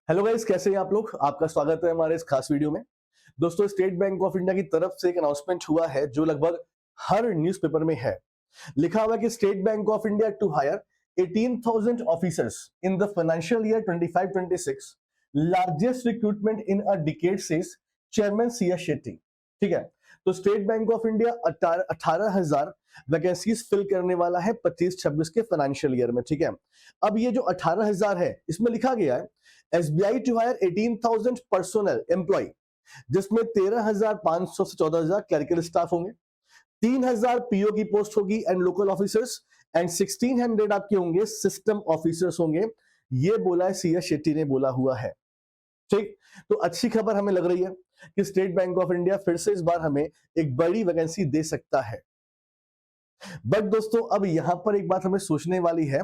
Hello guys, कैसे हैं आप लोग। आपका स्वागत है हमारे इस खास वीडियो में। दोस्तों, स्टेट बैंक ऑफ इंडिया की तरफ से एक अनाउंसमेंट हुआ है जो लगभग हर न्यूज़पेपर में है। लिखा हुआ है कि State Bank of India to hire 18,000 officers in the financial year 25-26, largest recruitment in a decade says chairman C S Shetty. ठीक है, तो State Bank of India 18,000 vacancies fill करने वाला है 25-26 के फाइनेंशियल ईयर में। ठीक है, अब ये जो 18,000 है, इसमें लिखा गया है SBI to hire 18,000 personal employ, जिसमें 13,500 से 14,000 क्लरिकल स्टाफ होंगे, 3,000 पीओ की पोस्ट होगी एंड लोकल ऑफिसर्स, एंड 1,600 आपके होंगे सिस्टम ऑफिसर्स होंगे। ये बोला है सी एस शेट्टी ने बोला हुआ है। ठीक, तो अच्छी खबर हमें लग रही है कि स्टेट बैंक ऑफ इंडिया फिर से इस बार हमें एक बड़ी वैकेंसी दे सकता है। बट दोस्तों, अब यहां पर एक बात हमें सोचने वाली है।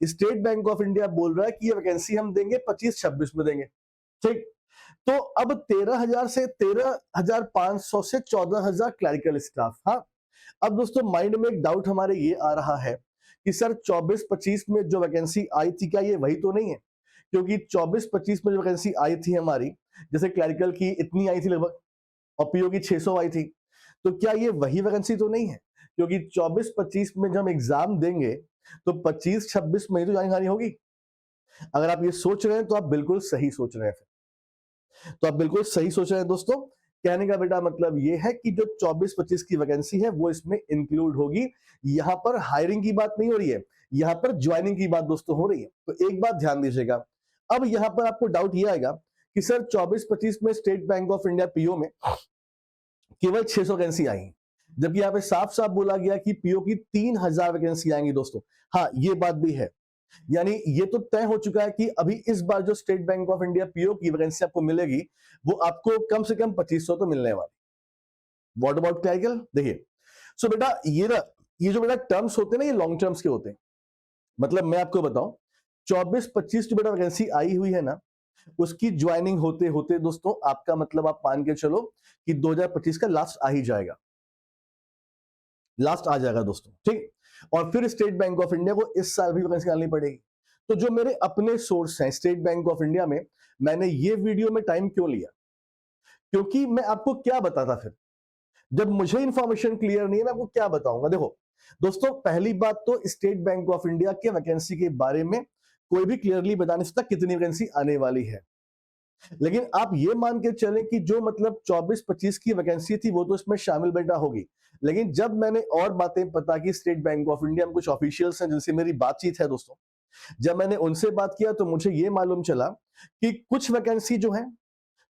स्टेट बैंक ऑफ इंडिया बोल रहा है कि ये वैकेंसी हम देंगे 25-26 में देंगे। ठीक, तो अब 13,000 से 13,500 से 14,000 क्लरिकल स्टाफ। हाँ, अब दोस्तों माइंड में एक डाउट हमारे ये आ रहा है कि सर 24-25 में जो वैकेंसी आई थी, क्या ये वही तो नहीं है? क्योंकि 24-25 में जो वैकेंसी आई थी हमारी, जैसे क्लरिकल की इतनी आई थी लगभग, और पीओ की 600 आई थी, तो क्या ये वही वैकेंसी तो नहीं है? क्योंकि 24-25 में जब हम एग्जाम देंगे तो 25-26 में तो जानकारी होगी। अगर आप ये सोच रहे हैं तो आप बिल्कुल सही सोच रहे हैं। तो आप बिल्कुल सही सोच रहे हैं दोस्तों। कहने का बेटा मतलब ये है कि जो 24-25 की वैकेंसी है वो इसमें इंक्लूड होगी। यहाँ पर हायरिंग की बात नहीं हो रही है, यहाँ पर ज्वाइनिंग की बात दोस्तों हो रही है। तो एक बात ध्यान दीजिएगा। अब यहाँ पर आपको डाउट ये आएगा कि सर 24-25 में state Bank of India PO में केवल 600 वैकेंसी आई, जबकि यहाँ पे साफ साफ बोला गया कि पीओ की 3,000 वैकेंसी आएंगी दोस्तों। हाँ, ये बात भी है। यानी ये तो तय हो चुका है कि अभी इस बार जो state Bank of India PO की वैकेंसी आपको मिलेगी, वो आपको कम से कम 2500 तो मिलने वाली। What about clerical? देखिए, सो बेटा ये जो बेटा टर्म्स होते हैं ना, ये लॉन्ग टर्म्स के होते हैं। मतलब मैं आपको बताऊं, 24-25 जो बेटा वैकेंसी आई हुई है ना, उसकी ज्वाइनिंग होते होते दोस्तों आपका मतलब आप मान के चलो कि 2025 का लास्ट आ ही जाएगा, लास्ट आ जाएगा दोस्तों। ठीक, और फिर स्टेट बैंक ऑफ इंडिया को इस साल भी वैकेंसी निकालनी पड़ेगी। तो जो मेरे अपने सोर्स हैं स्टेट बैंक ऑफ इंडिया में, मैंने ये वीडियो में टाइम क्यों लिया? क्योंकि मैं आपको क्या बताता फिर, जब मुझे इंफॉर्मेशन क्लियर नहीं है मैं आपको क्या बताऊंगा। देखो दोस्तों, पहली बात तो स्टेट बैंक ऑफ इंडिया के वैकेंसी के बारे में कोई भी क्लियरली बता नहीं सकता कितनी वैकेंसी आने वाली है। लेकिन आप ये मान के चलें कि जो मतलब 24-25 की वैकेंसी थी वो तो इसमें शामिल बेटा होगी। लेकिन जब मैंने और बातें पता की स्टेट बैंक ऑफ इंडिया में, कुछ ऑफिशियल्स हैं जिनसे मेरी बातचीत है दोस्तों, जब मैंने उनसे बात किया तो मुझे ये मालूम चला कि कुछ वैकेंसी जो है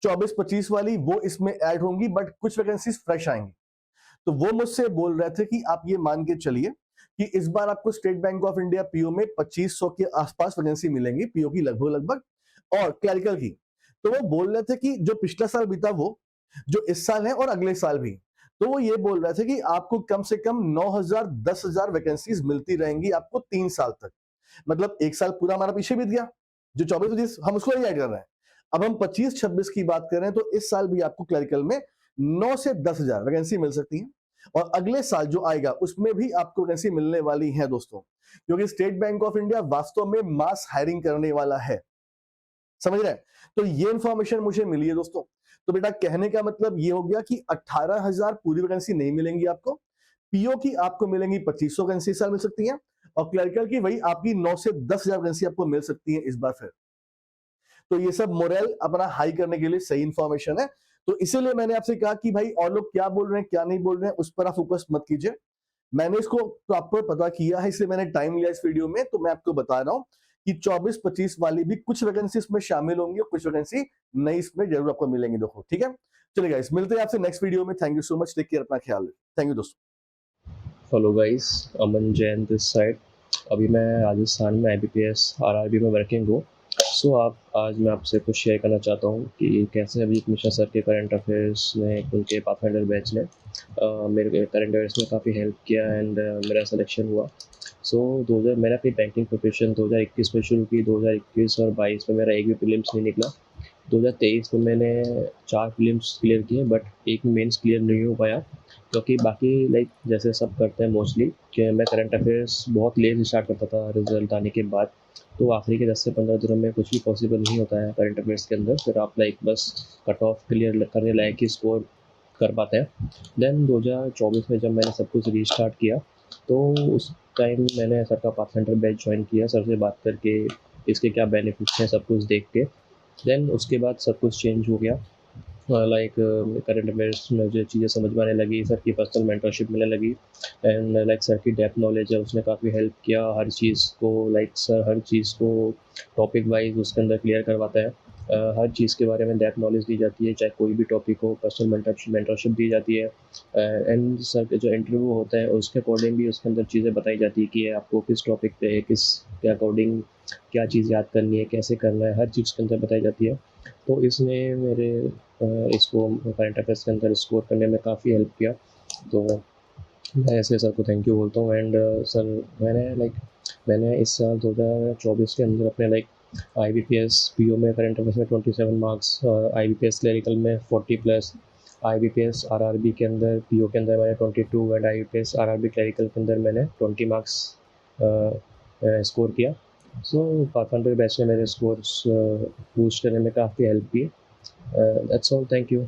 24-25 वाली वो इसमें ऐड होंगी, बट कुछ वैकेंसीज फ्रेश आएंगी। तो वो मुझसे बोल रहे थे कि आप ये मान के चलिए कि इस बार आपको state Bank of India PO में 2500 के आसपास वैकेंसी मिलेंगी, पीओ की लगभग लगभग, और क्लरिकल की। तो वो बोल रहे थे कि जो पिछला साल बीता वो, जो इस साल है और अगले साल भी, तो वो ये बोल रहे थे कि आपको कम से कम 9,000 10,000 वैकेंसीज मिलती रहेंगी आपको 3 साल तक। मतलब एक साल पूरा हमारा पीछे बीत गया, जो 24-25 हम उसको ही ऐड कर रहे हैं। अब हम 25-26 की बात करें तो इस साल भी आपको क्लरिकल में 9 से 10,000 वैकेंसी मिल सकती है, और अगले साल जो आएगा उसमें भी आपको वैकेंसी मिलने वाली है दोस्तों, क्योंकि स्टेट बैंक ऑफ इंडिया वास्तव में मास हायरिंग करने वाला है। समझ रहे हैं? तो ये इंफॉर्मेशन मुझे मिली है दोस्तों। तो बेटा कहने का मतलब ये हो गया कि 18,000 पूरी वैकेंसी नहीं मिलेंगी आपको, पीओ की आपको मिलेंगी 2500 वैकेंसी इस साल मिल सकती है, और क्लरिकल की वही आपकी 9 से 10,000 वैकेंसी आपको मिल सकती है इस बार फिर। तो ये सब मोरल अपना हाई करने के लिए सही इंफॉर्मेशन है। तो इसीलिए मैंने आपसे कहा कि भाई और लोग क्या बोल रहे हैं क्या नहीं बोल रहे हैं उस पर आप फोकस मत कीजिए। मैंने इसको प्रॉपर पता किया है, इसलिए मैंने टाइम लिया इस वीडियो में। तो मैं आपको बता रहा हूं कि 24-25 वाली भी कुछ वैकेंसी इसमें शामिल होंगी और कुछ वैकेंसी नई इसमें जरूर आपको मिलेंगी दोस्तों। ठीक है, चलिए गाइस, मिलते हैं आपसे नेक्स्ट वीडियो में। Thank you so much, take care, अपना ख्याल रखें। थैंक यू दोस्तों। Hello guys, Aman Jain this side. अभी मैं राजस्थान में आईबीपीएस आरआरबी में वर्किंग हूँ। सो आप आज मैं आपसे कुछ शेयर करना चाहता हूँ कि कैसे अभी मिश्रा सर के करंट अफेयर्स में उनके पाथफाइंडर बैच ने मेरे करंट अफेयर्स में काफ़ी हेल्प किया एंड मेरा सिलेक्शन हुआ। सो 2000 मैंने अपनी बैंकिंग प्रिपरेशन 2021 में शुरू की। 2021 और 22 में मेरा एक भी प्रीलिम्स नहीं निकला। 2023 में मैंने 4 प्रीलिम्स क्लियर किए बट एक मेंस क्लियर नहीं हो पाया, क्योंकि बाकी लाइक जैसे सब करते हैं मोस्टली कि मैं करंट अफेयर्स बहुत लेट स्टार्ट करता था रिजल्ट आने के बाद। तो आखिरी के 10 से 15 दिनों में कुछ भी पॉसिबल नहीं होता है करंट अफेयर्स के अंदर, फिर आप लाइक बस कट ऑफ क्लियर करने लायक ही स्कोर कर पाते हैं। देन 2024 में जब मैंने सब कुछ रीस्टार्ट किया, तो उस टाइम मैंने सर का पाथफाइंडर बैच ज्वाइन किया, सर से बात करके इसके क्या बेनिफिट्स हैं सब कुछ देख के। देन उसके बाद सब कुछ चेंज हो गया। लाइक करंट अफेयर्स में जो चीज़ें समझ में आने लगी, सर की पर्सनल मेंटरशिप मिलने लगी, एंड लाइक सर की डेप्थ नॉलेज है उसने काफ़ी हेल्प किया हर चीज़ को। लाइक सर हर चीज़ को टॉपिक वाइज उसके अंदर क्लियर करवाता है। हर चीज़ के बारे में डेप्थ नॉलेज दी जाती है, चाहे कोई भी टॉपिक हो, पर्सनल मेंटरशिप दी जाती है। एंड सर का जो इंटरव्यू होता है उसके अकॉर्डिंग भी उसके अंदर चीज़ें बताई जाती है कि आपको किस टॉपिक पे किस के अकॉर्डिंग क्या चीज़ याद करनी है, कैसे करना है, हर चीज़ उसके अंदर बताई जाती है। तो इसने मेरे इसको करंट अफेयर्स के अंदर स्कोर करने में काफ़ी हेल्प किया। तो मैं ऐसे सर को थैंक यू बोलता हूँ। एंड सर मैंने इस साल 2024 के अंदर अपने लाइक IBPS PO में करंट अफेयर्स में 27 मार्क्स, IBPS क्लरिकल में 40+, IBPS RRB के अंदर PO के अंदर मैंने 22 एंड IBPS RRB क्लरिकल के अंदर मैंने 20 मार्क्स स्कोर किया। सो पाथफाइंडर बैच ने मेरे स्कोर्स बूस्ट करने में काफ़ी हेल्प की। That's all, thank you.